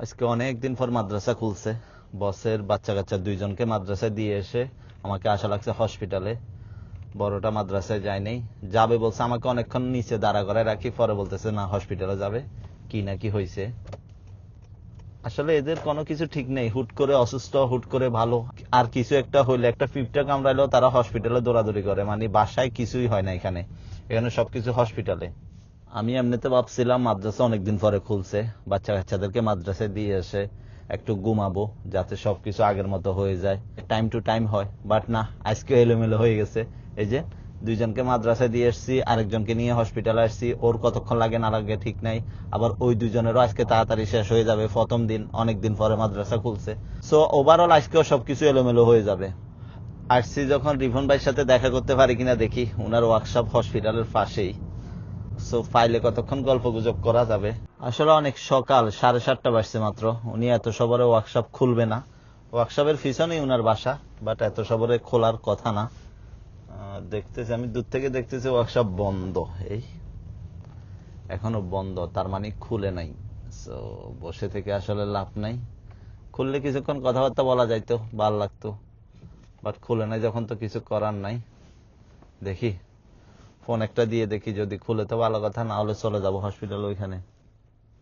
আজকে অনেকদিন পর মাদ্রাসা খুলছে। বসের বাচ্চা কাচ্চা দুইজনকে মাদ্রাসায় দিয়ে এসে আমাকে আশা লাগছে হসপিটালে। বড়টা মাদ্রাসায় যায় নাই, যাবে বলছে, আমাকে অনেকক্ষণ নিচে দাঁড়া করে রাখি, পরে বলতেছে না হসপিটালে যাবে। কি না কি হয়েছে আসলে এদের কোনো কিছু ঠিক নেই, হুট করে অসুস্থ, হুট করে ভালো। আর কিছু একটা হইলে, একটা পিঁপড়া কামড়াইলেও তারা হসপিটালে দৌড়াদৌড়ি করে, মানে বাসায় কিছুই হয় না। এখানে এখানে সবকিছু হসপিটালে। আমি এমনিতে ভাবছিলাম মাদ্রাসা অনেকদিন পরে খুলছে, বাচ্চা কাচ্চাদেরকে মাদ্রাসায় দিয়ে এসে একটু ঘুমাবো, যাতে সবকিছু আগের মতো হয়ে যায়, টাইম টু টাইম হয়। বাট না, আজকে এলোমেলো হয়ে গেছে। এই যে দুইজনকে মাদ্রাসায় দিয়ে এসছি, আরেকজনকে নিয়ে হসপিটালে আসছি, ওর কতক্ষণ লাগে না লাগে ঠিক নাই। আবার ওই দুইজনেরও আজকে তাড়াতাড়ি শেষ হয়ে যাবে, প্রথম দিন অনেকদিন পরে মাদ্রাসা খুলছে। সো ওভারঅল আজকেও সবকিছু এলোমেলো হয়ে যাবে। আসছি যখন রিভন ভাইয়ের সাথে দেখা করতে পারি কিনা দেখি, উনার ওয়ার্কশপ হসপিটালের পাশেই। সো ফাইলে কতক্ষণ গল্প গুজব করা যাবে। আসলে অনেক সকাল, 7:30 বাজছে মাত্র। উনি এত সবরে ওয়ার্কশপ খুলবে না, ওয়ার্কশপের পিছনেই উনার বাসা, বাট এত সবরে খোলার কথা না। দেখতেছি, আমি দূর থেকে দেখতেছি ওয়ার্কশপ বন্ধ। এই এখনো বন্ধ, তার মানে খুলে নাই। সো বসে থেকে আসলে লাভ নাই। খুললে কিছুক্ষণ কথাবার্তা বলা যাইতো, ভাল লাগতো, বাট খুলে নাই যখন, তো কিছু করার নাই। দেখি ফোন একটা দিয়ে দেখি, যদি খুলে তো ভালো কথা, না হলে চলে যাবো হসপিটাল ওইখানে।